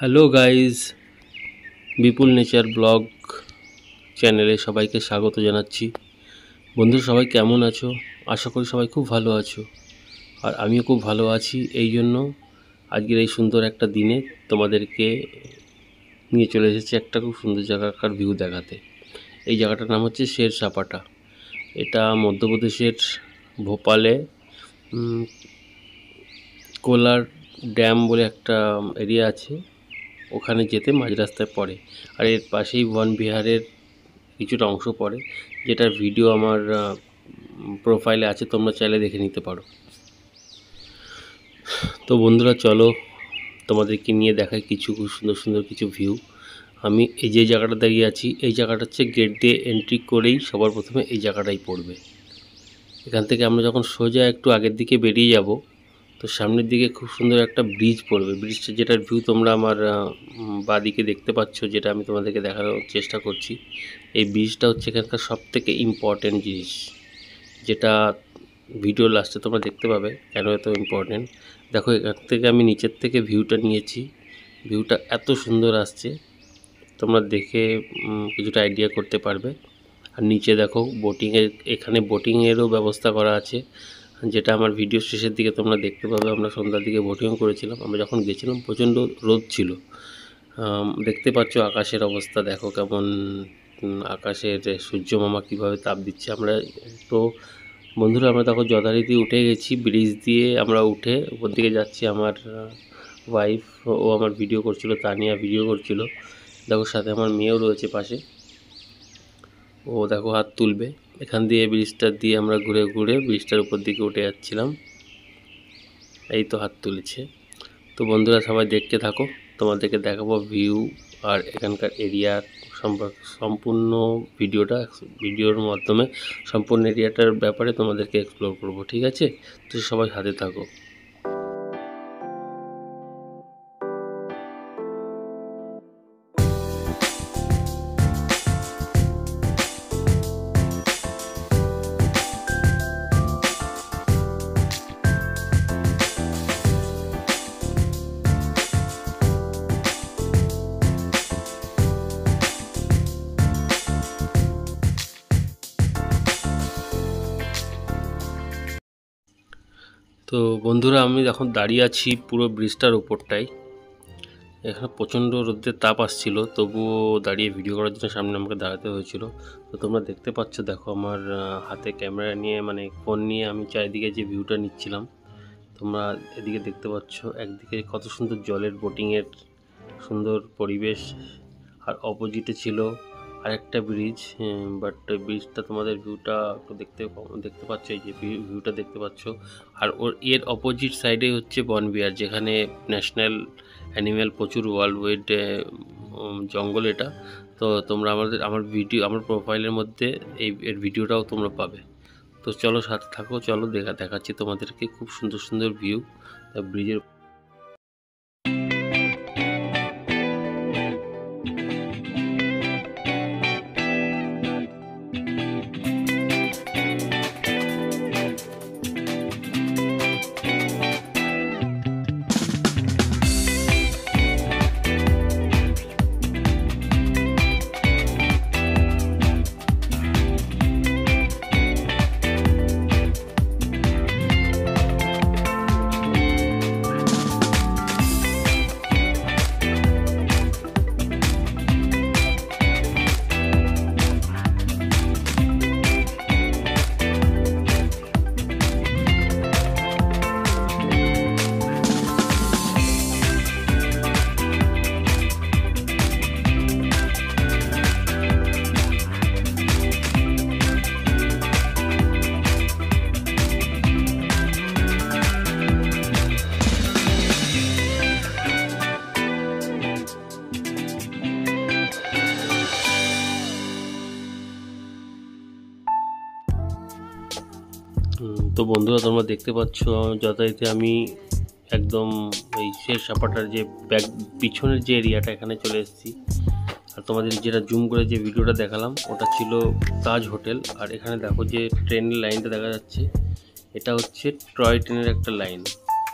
Hello guys, বিপুল nature blog চ্যানেলে সবাইকে স্বাগত জানাচ্ছি। বন্ধুরা সবাই কেমন আছো? আশা করি সবাই খুব ভালো আছো, আর আমিও খুব ভালো আছি। এই জন্য আজকের এই সুন্দর একটা দিনে তোমাদেরকে নিয়ে চলে এসেছি একটা খুব সুন্দর জায়গাকার ভিউ দেখাতে। এই জায়গাটার নাম হচ্ছে শের সাপাটা। এটা মধ্যপ্রদেশের ভোপালে কোলার ড্যাম বলে একটা এরিয়া আছে, ওখানে যেতে মাঝ রাস্তায় পড়ে। আর এর পাশেই বন বিহারের কিছুটা অংশ পড়ে, যেটার ভিডিও আমার প্রোফাইলে আছে, তোমরা চাইলে দেখে নিতে পারো। তো বন্ধুরা চলো তোমাদেরকে নিয়ে দেখাই কিছু খুব সুন্দর সুন্দর কিছু ভিউ। আমি এই যে জায়গাটা দাঁড়িয়ে আছি, এই জায়গাটা হচ্ছে গেট দিয়ে এন্ট্রি করেই সবার প্রথমে এই জায়গাটাই পড়বে। এখান থেকে আমরা যখন সোজা একটু আগের দিকে বেরিয়ে যাব, তো সামনের দিকে খুব সুন্দর একটা ব্রিজ পড়বে। ব্রিজটা যেটার ভিউ তোমরা আমার বাঁদিকে দেখতে পাচ্ছ, যেটা আমি তোমাদেরকে দেখানোর চেষ্টা করছি। এই ব্রিজটা হচ্ছে এখানকার সবথেকে ইম্পর্ট্যান্ট জিনিস, যেটা ভিডিও লাস্টে তোমরা দেখতে পাবে কেন এত ইম্পর্ট্যান্ট। দেখো এখান থেকে আমি নিচের থেকে ভিউটা নিয়েছি, ভিউটা এত সুন্দর আসছে, তোমরা দেখে কিছুটা আইডিয়া করতে পারবে। আর নিচে দেখো বোটিংয়ের, এখানে বোটিংয়েরও ব্যবস্থা করা আছে, যেটা আমার ভিডিও শেষের দিকে তোমরা দেখতে পাবে। আমরা সন্ধ্যার দিকে বোটিং করেছিলাম। আমরা যখন গেছিলাম প্রচণ্ড রোদ ছিল। দেখতে পাচ্ছ আকাশের অবস্থা, দেখো কেমন আকাশের সূর্যমামা কীভাবে তাপ দিচ্ছে। আমরা তো বন্ধুরা আমরা তখন যথারীতি উঠে গেছি, ব্রিজ দিয়ে আমরা উঠে উপর দিকে যাচ্ছি। আমার ওয়াইফ ও আমার ভিডিও করছিল, তানিয়া ভিডিও করছিল। দেখো সাথে আমার মেয়েও রয়েছে পাশে, ও দেখো হাত তুলবে। এখান দিয়ে ব্রিজটা দিয়ে আমরা ঘুরে ঘুরে ব্রিজটার উপর দিকে উঠে যাচ্ছিলাম। এই তো হাত তুলেছে। তো বন্ধুরা সবাই দেখতে থাকো, তোমাদেরকে দেখাবো ভিউ আর এখানকার এরিয়ার সম্পূর্ণ ভিডিওর মাধ্যমে সম্পূর্ণ এরিয়াটার ব্যাপারে তোমাদেরকে এক্সপ্লোর করব, ঠিক আছে? তো সবাই হাতে থাকো। তো বন্ধুরা আমি এখন দাঁড়িয়ে আছি পুরো ব্রিজটার উপরটাই। এখানে প্রচণ্ড রোদের তাপ আসছিল, তবুও দাঁড়িয়ে ভিডিও করার জন্য সামনে আমাকে দাঁড়াতে হয়েছিল। তো তোমরা দেখতে পাচ্ছ, দেখো আমার হাতে ক্যামেরা নিয়ে, মানে ফোন নিয়ে আমি চারিদিকে যে ভিউটা নিচ্ছিলাম। তোমরা এদিকে দেখতে পাচ্ছ একদিকে কত সুন্দর জলের বোটিংয়ের সুন্দর পরিবেশ, আর অপোজিটে ছিল আরেকটা ব্রিজ। বাট ব্রিজটা তোমাদের ভিউটা একটু দেখতে পাচ্ছ, এই যে ভিউটা দেখতে পাচ্ছ। আর এর অপোজিট সাইডে হচ্ছে বনবিহার, যেখানে ন্যাশনাল অ্যানিম্যাল প্রচুর, ওয়ার্ল্ড ওয়াইড জঙ্গল এটা। তো তোমরা আমার প্রোফাইলের মধ্যে এর ভিডিওটাও তোমরা পাবে। তো চলো সাথে থাকো, চলো দেখাচ্ছি তোমাদেরকে খুব সুন্দর সুন্দর ভিউ ব্রিজের। তো বন্ধুরা তোমরা দেখতে পাচ্ছ যথারীতি আমি একদম এই শের সাপাটার যে পিছনের যে এরিয়াটা, এখানে চলে এসেছি। আর তোমাদের যেটা জুম করে যে ভিডিওটা দেখালাম, ওটা ছিল তাজ হোটেল। আর এখানে দেখো যে ট্রেনের লাইনটা দেখা যাচ্ছে, এটা হচ্ছে টয় ট্রেনের একটা লাইন,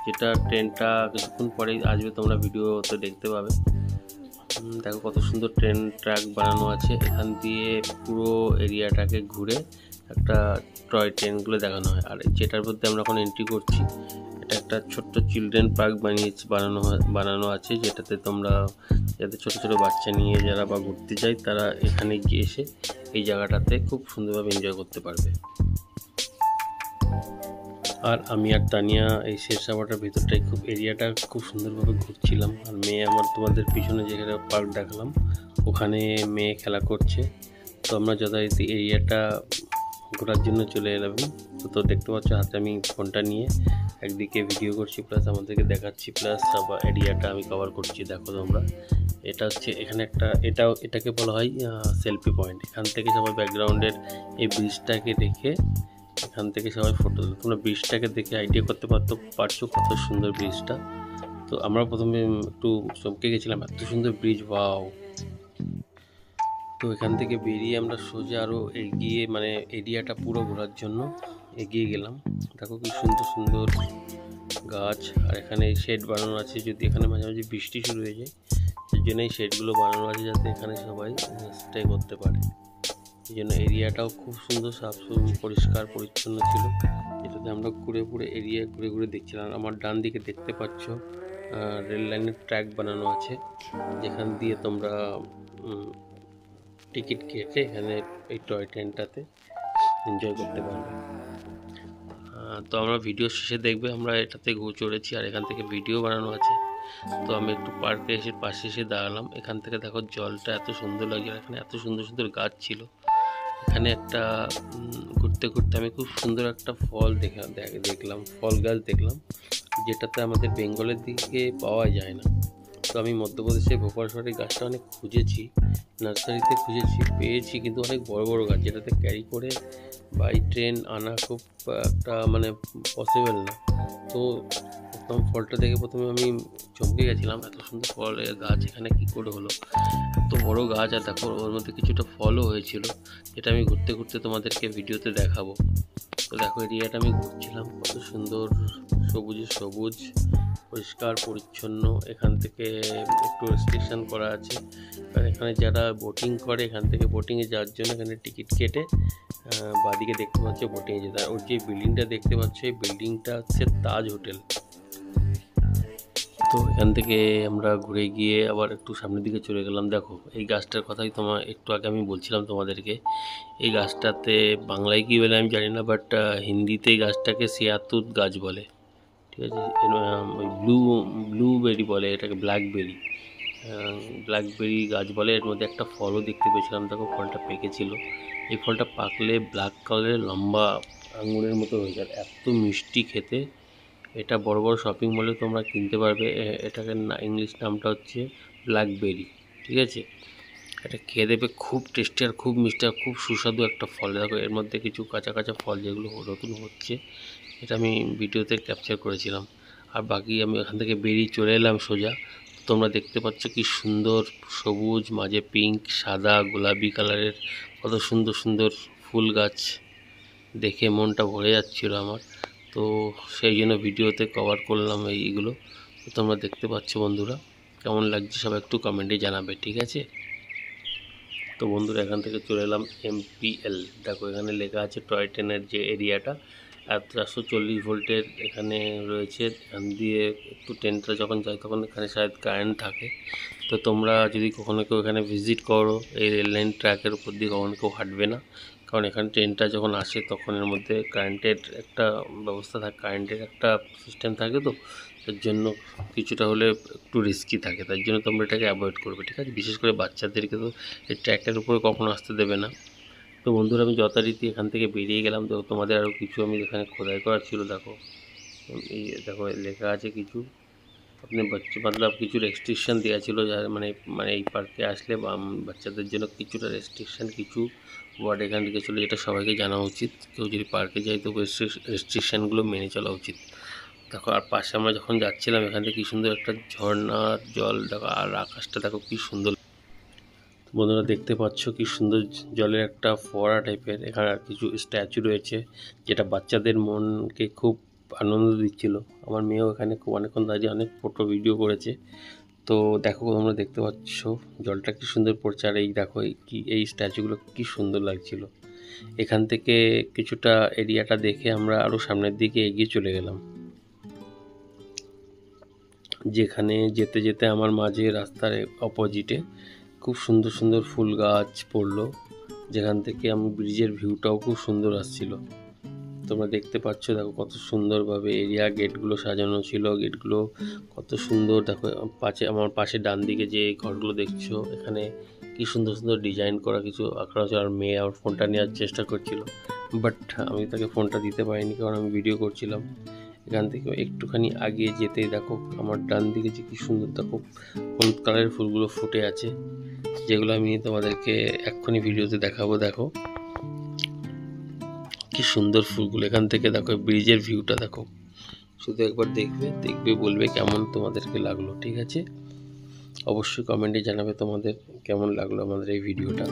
যেটা ট্রেনটা কিছুক্ষণ পরেই আসবে, তোমরা ভিডিওতে দেখতে পাবে। দেখো কত সুন্দর ট্রেন ট্র্যাক বানানো আছে। এখান দিয়ে পুরো এরিয়াটাকে ঘুরে একটা টয় ট্রেনগুলো দেখানো হয়। আর যেটার মধ্যে আমরা এখন এন্ট্রি করছি, এটা একটা ছোট্ট চিলড্রেন পার্ক বানানো আছে, যেটাতে তোমরা যাতে ছোট ছোট বাচ্চা নিয়ে যারা বা ঘুরতে যায় তারা এখানে গিয়ে এসে এই জায়গাটাতে খুব সুন্দরভাবে এনজয় করতে পারবে। আর আমি আর তানিয়া এই শেরশাহবাটার ভিতরটাই খুব এরিয়াটা খুব সুন্দরভাবে ঘুরছিলাম। আর মেয়ে আমার তোমাদের পিছনে যেখানে পার্ক দেখালাম ওখানে মেয়ে খেলা করছে। তো আমরা যথারীতি এরিয়াটা ঘোরার জন্য চলে এলাম। তো দেখতে পাচ্ছ হাতে আমি ফোনটা নিয়ে একদিকে ভিডিও করছি, প্লাস আমাদেরকে দেখাচ্ছি, প্লাস এরিয়াটা আমি কভার করছি। দেখো তোমরা, এটা হচ্ছে এখানে এটাকে বলা হয় সেলফি পয়েন্ট। এখান থেকে সবাই ব্যাকগ্রাউন্ডের এই ব্রিজটাকে দেখে এখান থেকে সবাই ফটো তোমরা ব্রিজটাকে দেখে আইডিয়া করতে পারছো কত সুন্দর ব্রিজটা। তো আমরা প্রথমে একটু চমকে গেছিলাম, এত সুন্দর ব্রিজ, ওয়াও। তো এখান থেকে বেরিয়ে আমরা সোজা আরও এগিয়ে মানে এরিয়াটা পুরো ঘোরার জন্য এগিয়ে গেলাম। দেখো কি সুন্দর সুন্দর গাছ। আর এখানে শেড বানানো আছে, যদি এখানে মাঝে মাঝে বৃষ্টি শুরু হয়ে যায় সেই জন্য এই শেডগুলো বানানো আছে, যাতে এখানে সবাই স্টে করতে পারে। এই জন্য এরিয়াটাও খুব সুন্দর পরিষ্কার পরিচ্ছন্ন ছিল, যেটাতে আমরা ঘুরে ঘুরে দেখছিলাম। আমার ডান দিকে দেখতে পাচ্ছ রেল লাইনের ট্র্যাক বানানো আছে, যেখান দিয়ে তোমরা টিকিট কেটে এখানে এই টয় ট্রেনটাতে এনজয় করতে পারবে। তো আমরা ভিডিও শেষে দেখবে আমরা এটাতে চড়েছি, আর এখান থেকে ভিডিও বানানো আছে। তো আমি একটু পার্কে পাশে এসে দাঁড়ালাম। এখান থেকে দেখো জলটা এত সুন্দর লাগে, এখানে এত সুন্দর সুন্দর গাছ ছিল। এখানে একটা ঘুরতে ঘুরতে আমি খুব সুন্দর একটা ফল দেখলাম, ফল গাছ দেখলাম, যেটাতে আমাদের বেঙ্গলের দিকে পাওয়া যায় না। তো আমি মধ্যপ্রদেশে ভোপাল শহরে গাছটা অনেক খুঁজেছি, নার্সারিতে খুঁজেছি, পেয়েছি, কিন্তু অনেক বড় বড় গাছ, যেটাতে ক্যারি করে বাই ট্রেন আনা খুব একটা মানে পসিবল না। তো প্রথম ফলটা দেখে প্রথমে আমি চমকে গেছিলাম, এত সুন্দর ফলের গাছ এখানে কী করে হলো, এত বড় গাছ। আর দেখো ওর মধ্যে কিছুটা ফলও হয়েছিল, যেটা আমি ঘুরতে ঘুরতে তোমাদেরকে ভিডিওতে দেখাবো। তো দেখো এরিয়াটা আমি ঘুরছিলাম, কত সুন্দর সবুজে সবুজ, পরিষ্কার পরিচ্ছন্ন। এখান থেকে একটু রেস্ট্রিকশান করা আছে, কারণ এখানে যারা বোটিং করে এখান থেকে বোটিংয়ে যাওয়ার জন্য এখানে টিকিট কেটে বাদিকে দেখতে পাচ্ছ বোটিংয়ে যেতে। ওর যে বিল্ডিংটা দেখতে পাচ্ছ এই বিল্ডিংটা হচ্ছে তাজ হোটেল। তো এখান থেকে আমরা ঘুরে গিয়ে আবার একটু সামনের দিকে চলে গেলাম। দেখো এই গাছটার কথাই একটু আগে আমি বলছিলাম তোমাদেরকে। এই গাছটাতে বাংলায় কী বলে আমি জানি না, বাট হিন্দিতে এই গাছটাকে সিয়াতুত গাছ বলে, ঠিক আছে। ওই ব্লুবেরি বলে এটাকে, ব্ল্যাকবেরি গাছ বলে। এর মধ্যে একটা ফলও দেখতে পেয়েছিলাম, দেখো ফলটা পেকেছিল। এই ফলটা পাকলে ব্ল্যাক কালারের লম্বা আঙুরের মতো হয়ে যায়, এত মিষ্টি খেতে। এটা বড় বড় শপিং মলে তোমরা কিনতে পারবে। এটাকে ইংলিশ নামটা হচ্ছে ব্ল্যাকবেরি, ঠিক আছে। এটা খেয়ে দেবে, খুব টেস্টি আর খুব মিষ্টি আর খুব সুস্বাদু একটা ফল। দেখো এর মধ্যে কিছু কাঁচা কাঁচা ফল যেগুলো নতুন হচ্ছে, এটা আমি ভিডিওতে ক্যাপচার করেছিলাম। আর বাকি আমি এখান থেকে বেরিয়ে চলে এলাম সোজা। তোমরা দেখতে পাচ্ছ কি সুন্দর সবুজ, মাঝে পিঙ্ক, সাদা, গোলাপি কালারের কত সুন্দর সুন্দর ফুল গাছ, দেখে মনটা ভরে যাচ্ছিল আমার। তো সেই জন্য ভিডিওতে কভার করলাম এইগুলো। তো তোমরা দেখতে পাচ্ছ বন্ধুরা, কেমন লাগছে সবাই একটু কমেন্টে জানাবে, ঠিক আছে। তো বন্ধুরা এখান থেকে চলে এলাম MPL। দেখো এখানে লেখা আছে টয় ট্রেনের যে এরিয়াটা, আর 440 ভোল্টের এখানে রয়েছে। এখান দিয়ে একটু ট্রেনটা যখন যায় তখন এখানে শায়দ কারেন্ট থাকে। তো তোমরা যদি কখনো কেউ এখানে ভিজিট করো, এই রেল লাইন ট্র্যাকের উপর দিয়ে কখনো কেউ হাঁটবে না, কারণ এখানে ট্রেনটা যখন আসে তখন এর মধ্যে কারেন্টের একটা ব্যবস্থা থাকে, কারেন্টের একটা সিস্টেম থাকে। তো তার জন্য কিছুটা হলে একটু রিস্কি থাকে, তার জন্য তোমরা এটাকে অ্যাভয়েড করবে, ঠিক আছে। বিশেষ করে বাচ্চাদেরকে তো এই ট্র্যাকের উপরে কখনো আসতে দেবে না। তো বন্ধুরা আমি যথারীতি এখান থেকে বেরিয়ে গেলাম। তো তোমাদের আরও কিছু আমি এখানে খোদাই করার ছিল। দেখো দেখো লেখা আছে কিছু, আপনি মতলব কিছু রেস্ট্রিকশান দেওয়া ছিল, যার মানে এই পার্কে আসলে বাচ্চাদের জন্য কিছুটা রেস্ট্রিকশান, কিছু ওয়ার্ড এখান থেকে ছিল, যেটা সবাইকে জানা উচিত। কেউ যদি পার্কে যায় তো রেস্ট্রিকশানগুলো মেনে চলা উচিত। দেখো আর পাশে আমরা যখন যাচ্ছিলাম এখান থেকে কী সুন্দর একটা ঝর্ণার জল দেখো, আর আকাশটা দেখো কী সুন্দর। বন্ধুরা দেখতে পাচ্ছ কি সুন্দর জলের একটা ফোয়ারা টাইপের। এখানে আর কিছু স্ট্যাচু রয়েছে, যেটা বাচ্চাদের মনকে খুব আনন্দ দিচ্ছিল। আমার মেয়েও এখানে খুব অনেকক্ষণ দাঁড়িয়ে অনেক ফটো ভিডিও করেছে। তো দেখো তোমরা দেখতে পাচ্ছ জলটা কি সুন্দর পড়ছে, আর এই দেখো এই স্ট্যাচুগুলো কি সুন্দর লাগছিল। এখান থেকে কিছুটা এরিয়াটা দেখে আমরা আরও সামনের দিকে এগিয়ে চলে গেলাম, যেখানে যেতে যেতে আমার মাঝে রাস্তার অপোজিটে খুব সুন্দর সুন্দর ফুল গাছ পড়লো, যেখান থেকে আমি ব্রিজের ভিউটাও খুব সুন্দর আসছিল। তোমরা দেখতে পাচ্ছ দেখো কত সুন্দরভাবে এরিয়া গেটগুলো সাজানো ছিল, গেটগুলো কত সুন্দর। দেখো আমার পাশে ডান দিকে যে ঘরগুলো দেখছো, এখানে কি সুন্দর সুন্দর ডিজাইন করা কিছু আঁকা আছে। আর মেয়ে আমার ফোনটা নেওয়ার চেষ্টা করছিল, বাট আমি তাকে ফোনটা দিতে পারিনি, কারণ আমি ভিডিও করছিলাম। এখান থেকে একটুখানি আগিয়ে যেতেই দেখো আমার ডান দিকে যে কি সুন্দর দেখো হলুদ কালারের ফুলগুলো ফুটে আছে, যেগুলো আমি তোমাদেরকে এক্ষুনি ভিডিওতে দেখাবো। দেখো কি সুন্দর ফুলগুলো। এখান থেকে দেখো ব্রিজের ভিউটা দেখো, শুধু একবার দেখবে বলবে কেমন তোমাদেরকে লাগলো। ঠিক আছে, অবশ্যই কমেন্টে জানাবে তোমাদের কেমন লাগলো আমাদের এই ভিডিওটা।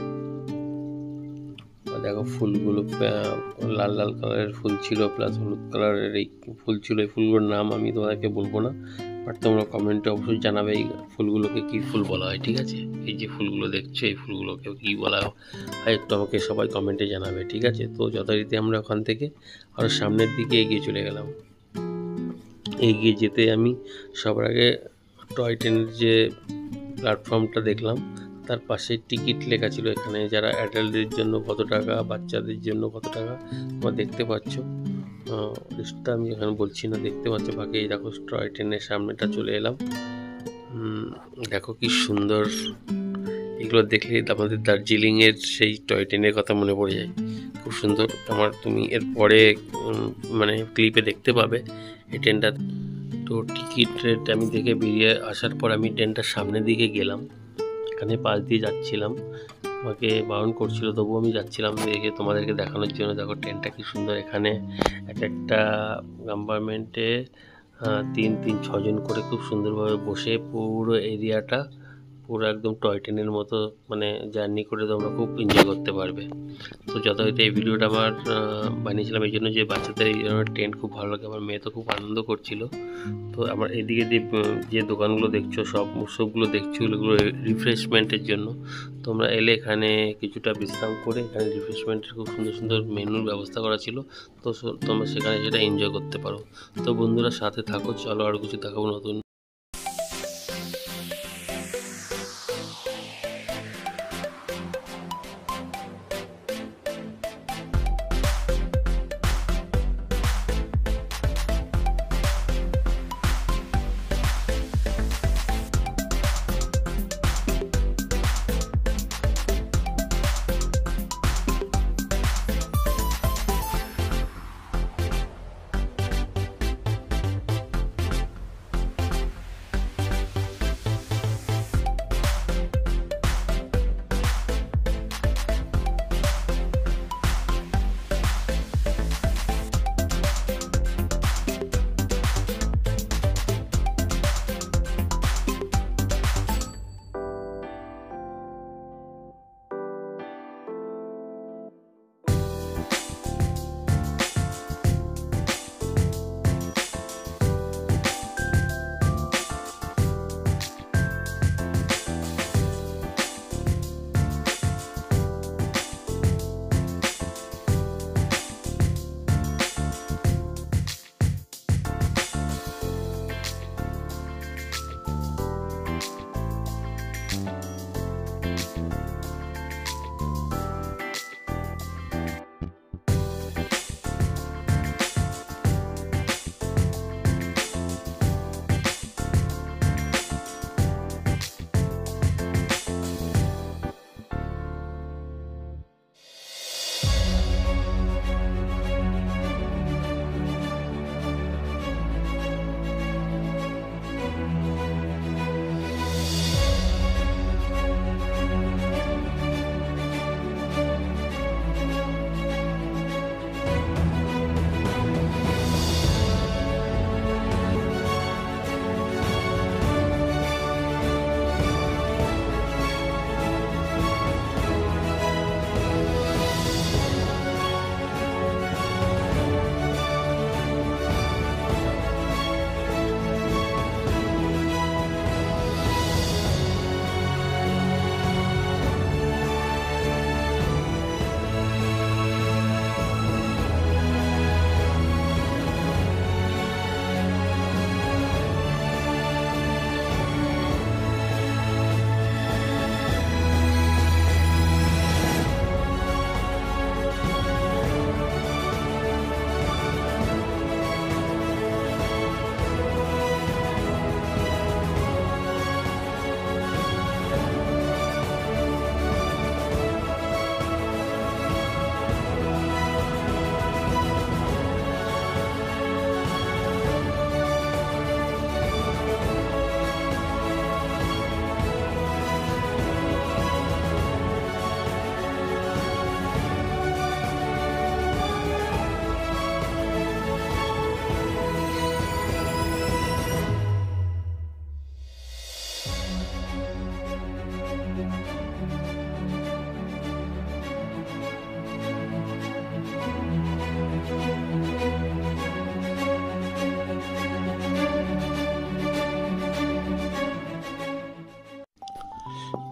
দেখো ফুলগুলো লাল লাল কালারের ফুল ছিল, প্লাস হলুদ কালারের এই ফুল ছিল। এই ফুলগুলোর নাম আমি তোমাদেরকে বলবো না, বাট তোমরা কমেন্টে অবশ্যই জানাবে এই ফুলগুলোকে কী ফুল বলা হয়। ঠিক আছে, এই যে ফুলগুলো দেখছো এই ফুলগুলোকে কী বলা হয় একটু আমাকে সবাই কমেন্টে জানাবে। ঠিক আছে, তো যথারীতি আমরা ওখান থেকে আরও সামনের দিকে এগিয়ে চলে গেলাম। এগিয়ে যেতে আমি সবার আগে টয় ট্রেনের যে প্ল্যাটফর্মটা দেখলাম, তার পাশে টিকিট লেখা ছিল, এখানে যারা অ্যাডাল্টদের জন্য কত টাকা, বাচ্চাদের জন্য কত টাকা তোমরা দেখতে পাচ্ছ। লিস্টটা আমি এখানে বলছি না, দেখতে পাচ্ছ বাকি। এই দেখো টয় ট্রেনের সামনেটা চলে এলাম। দেখো কি সুন্দর, এগুলো দেখলে আমাদের দার্জিলিংয়ের সেই টয় ট্রেনের কথা মনে পড়ে যায়, খুব সুন্দর। তুমি এর পরে মানে ক্লিপে দেখতে পাবে এই ট্রেনটা। তো টিকিট রেট আমি দেখে বেরিয়ে আসার পর আমি ট্রেনটার সামনের দিকে গেলাম, এখানে পাশ দিয়ে যাচ্ছিলাম, আমাকে বারণ করছিল তবুও আমি যাচ্ছিলাম দেখে তোমাদেরকে দেখানোর জন্য। দেখো ট্রেনটা কি সুন্দর, এখানে একটা কম্পার্টমেন্টে 3-6 জন করে খুব সুন্দরভাবে বসে পুরো এরিয়াটা পুরো একদম টয় ট্রেনের মতো মানে জার্নি করে তোমরা খুব এনজয় করতে পারবে। তো যথারীতি এই ভিডিওটা আমার বানিয়েছিলাম এই জন্য যে বাচ্চাদের এই ধরনের ট্রেন খুব ভালো লাগে, আমার মেয়ে তো খুব আনন্দ করছিল। তো আমার এদিকে যে দোকানগুলো দেখছো সবগুলো দেখছো, এগুলো রিফ্রেশমেন্টের জন্য। তোমরা এলে এখানে কিছুটা বিশ্রাম করে, এখানে রিফ্রেশমেন্টের খুব সুন্দর সুন্দর মেনুর ব্যবস্থা করা ছিল, তো তোমরা সেখানে সেটা এনজয় করতে পারো। তো বন্ধুরা সাথে থাকো, চলো আরও কিছু দেখাবো নতুন।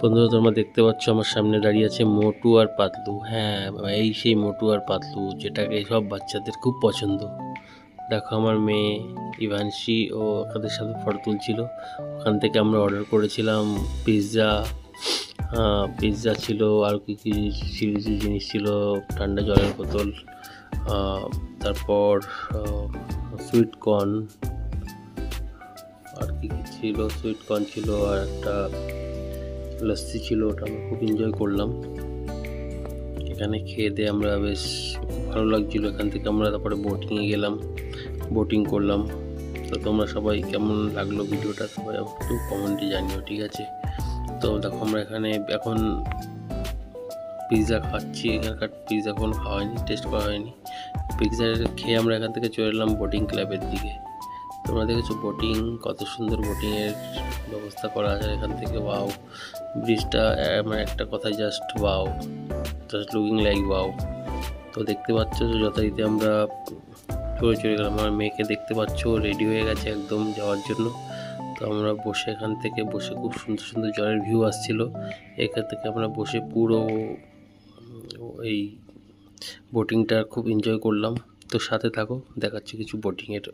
বন্ধুরা তোমরা দেখতে পাচ্ছ আমার সামনে দাঁড়িয়ে আছে মোটু আর পাতলু। হ্যাঁ, এই সেই মোটু আর পাতলু যেটাকে সব বাচ্চাদের খুব পছন্দ। দেখো আমার মেয়ে ইভানশি ও ওদের সাথে ফটো তুলছিল। ওখান থেকে আমরা অর্ডার করেছিলাম পিৎজা ছিল, আর কি কি জিনিস ছিল, ঠান্ডা জলের বোতল, তারপর সুইট কর্ন, আর কি কি ছিল, সুইট কর্ন ছিল, আর একটা লস্যি ছিল। ওটা আমরা খুব এনজয় করলাম। এখানে খেয়ে দিয়ে আমরা বেশ ভালো লাগছিলো। এখান থেকে আমরা তারপরে বোটিংয়ে গেলাম, বোটিং করলাম। তো তোমরা সবাই কেমন লাগলো ভিডিওটা সবাই একটু কমেন্টে জানিও, ঠিক আছে? তো দেখো আমরা এখানে এখন পিৎজা খাচ্ছি। এখানকার পিৎজা এখন খাওয়া হয়নি, টেস্ট করা হয়নি। পিৎজা খেয়ে আমরা এখান থেকে চলে এলাম বোটিং ক্লাবের দিকে। তোমরা দেখেছো বোটিং, কত সুন্দর বোটিংয়ের ব্যবস্থা করা আছে এখান থেকে। ওয়াও, ব্রিজটা মানে একটা কথায় just wow, just looking like wow. তো দেখতে পাচ্ছ যথারীতি আমরা চলে গেলাম। আমার মেয়েকে দেখতে পাচ্ছ রেডি হয়ে গেছে একদম যাওয়ার জন্য। তো আমরা বসে এখান থেকে বসে খুব সুন্দর সুন্দর জলের ভিউ আসছিল। এখান থেকে আমরা বসে পুরো এই বোটিংটা খুব এনজয় করলাম। তো সাথে থাকো, দেখাচ্ছি কিছু বোটিংয়ের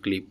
ক্লিপ।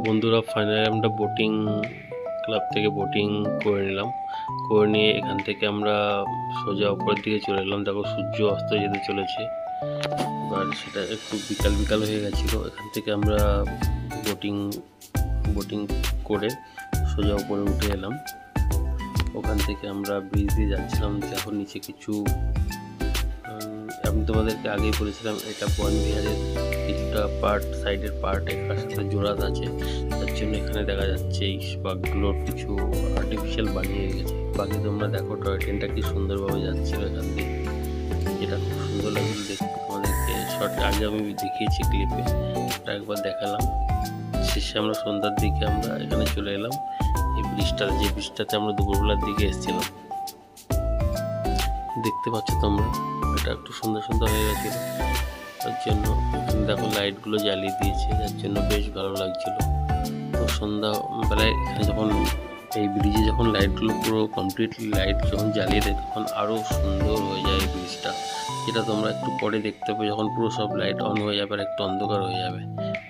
বন্ধুরা ফাইনালি আমরা বোটিং ক্লাব থেকে বোটিং করে নিলাম, করে নিয়ে এখান থেকে আমরা সোজা উপরের দিকে চলে এলাম। দেখো সূর্য অস্ত যেতে চলেছে, এবার সেটা একটু বিকাল বিকাল হয়ে গেছিলো। এখান থেকে আমরা বোটিং করে সোজা উপরে উঠে এলাম। ওখান থেকে আমরা ব্রিজ দিয়ে যাচ্ছিলাম। দেখো নিচে কিছু, আমি তোমাদেরকে আগেই বলেছিলাম এটা বনবিহারের কিছুটা পার্ট, সাইডের পার্ট এটার সাথে জোড়াত আছে, তার জন্য এখানে দেখা যাচ্ছে এই বাঘগুলোর কিছু আর্টিফিশিয়াল বানিয়ে রেখেছে। বাকি তোমরা দেখো টয় ট্রেনটা কি সুন্দরভাবে যাচ্ছিল এখান দিয়ে, যেটা খুব সুন্দর লাগছিল দেখতে। তোমাদেরকে শর্টে আগে আমি দেখিয়েছি ক্লিপে, ওটা একবার দেখালাম। শেষে আমরা সন্ধ্যার দিকে আমরা এখানে চলে এলাম এই ব্রিজটাতে, যে ব্রিজটাতে আমরা দুপুরবেলার দিকে এসেছিলাম। দেখতে পাচ্ছ তোমরা এটা একটু সুন্দর সুন্দর হয়ে গেছিলো, তার জন্য দেখো লাইটগুলো জ্বালিয়ে দিয়েছে, যার জন্য বেশ ভালো লাগছিলো। তো সন্ধ্যাবেলায় এখানে যখন এই ব্রিজে যখন লাইটগুলো পুরো কমপ্লিটলি লাইট যখন জ্বালিয়ে দেয় তখন আরও সুন্দর হয়ে যায় এই ব্রিজটা, যেটা তোমরা একটু পরে দেখতে পাবে যখন পুরো সব লাইট অন হয়ে যাবে আর একটু অন্ধকার হয়ে যাবে।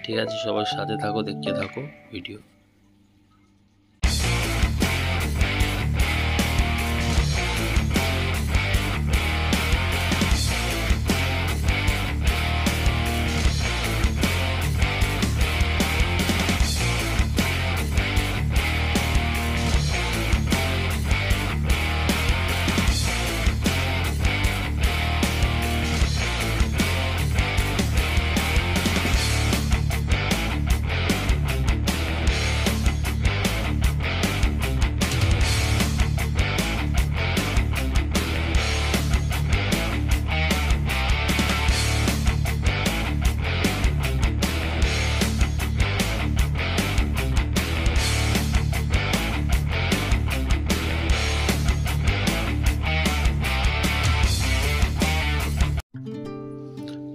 ঠিক আছে, সবার সাথে থাকো, দেখতে থাকো ভিডিও।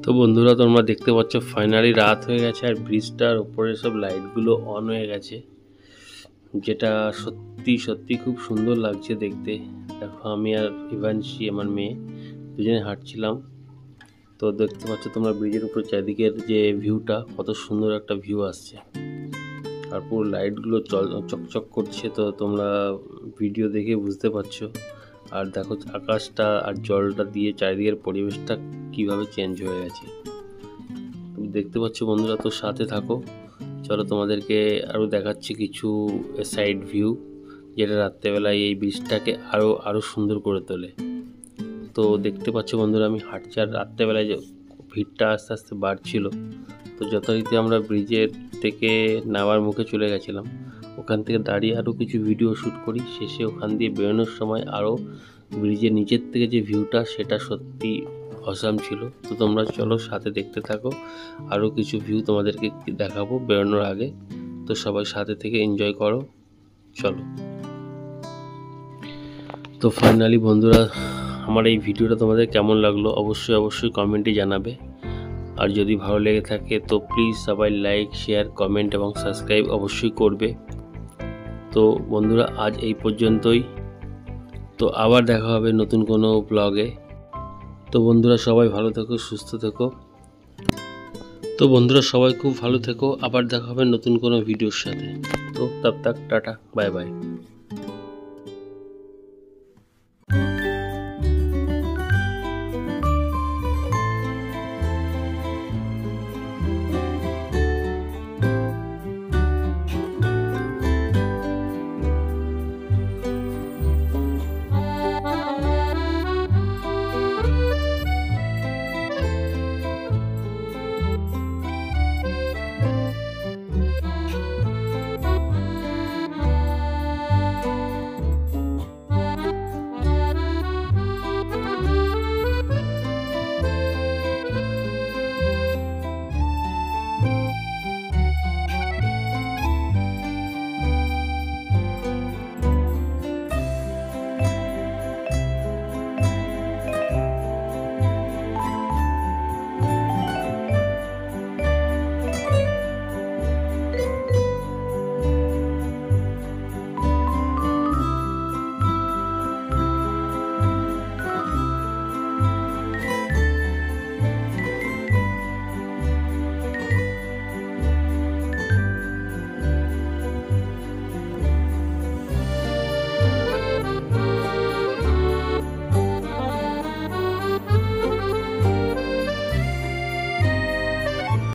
তো বন্ধুরা তোমরা দেখতে পাচ্ছ ফাইনালি রাত হয়ে গেছে আর ব্রিজটার উপরে সব লাইটগুলো অন হয়ে গেছে, যেটা সত্যি সত্যি খুব সুন্দর লাগছে দেখতে। দেখো আমি আর ইভানশি আমার মেয়ে দুজনে হাঁটছিলাম, তো দেখতে পাচ্ছ তোমরা ব্রিজের উপর চারিদিকের যে ভিউটা, কত সুন্দর একটা ভিউ আসছে আর পুরো লাইটগুলো চকচক করছে। তো তোমরা ভিডিও দেখে বুঝতে পারছো। আর দেখো আকাশটা আর জলটা দিয়ে চারিদিকের পরিবেশটা কিভাবে চেঞ্জ হয়ে গেছে দেখতে পাচ্ছ বন্ধুরা। তো সাথে থাকো, চলো তোমাদেরকে আরও দেখাচ্ছি কিছু সাইড ভিউ, যেটা রাত্রেবেলায় এই ব্রিজটাকে আরও সুন্দর করে তোলে। তো দেখতে পাচ্ছ বন্ধুরা আমি হাঁটছি আর রাত্রেবেলায় যে ভিড়টা আস্তে আস্তে বাড়ছিল, তো যথারীতি আমরা ব্রিজের থেকে নামার মুখে চলে গেছিলাম। ওখান থেকে দাঁড়িয়ে আরও কিছু ভিডিও শ্যুট করি। শেষে ওখান দিয়ে বেরোনোর সময় আরও ব্রিজের নিচের থেকে যে ভিউটা, সেটা সত্যি অসাম ছিল। তো তোমরা চলো সাথে দেখতে থাকো, আরও কিছু ভিউ তোমাদেরকে দেখাবো বেরোনোর আগে। তো সবাই সাথে থেকে এনজয় করো, চলো। তো ফাইনালি বন্ধুরা আমার এই ভিডিওটা তোমাদের কেমন লাগলো অবশ্যই কমেন্টে জানাবে। আর যদি ভালো লেগে থাকে তো প্লিজ সবাই লাইক, শেয়ার, কমেন্ট এবং সাবস্ক্রাইব অবশ্যই করবে। তো বন্ধুরা আজ এই পর্যন্তই, তো আবার দেখা হবে নতুন কোনো ব্লগে। তো বন্ধুরা সবাই ভালো থেকো, সুস্থ থেকো। তো বন্ধুরা সবাই খুব ভালো থেকো, আবার দেখা হবে নতুন কোনো ভিডিওর সাথে। তো তব তক টাটা, বাই বাই।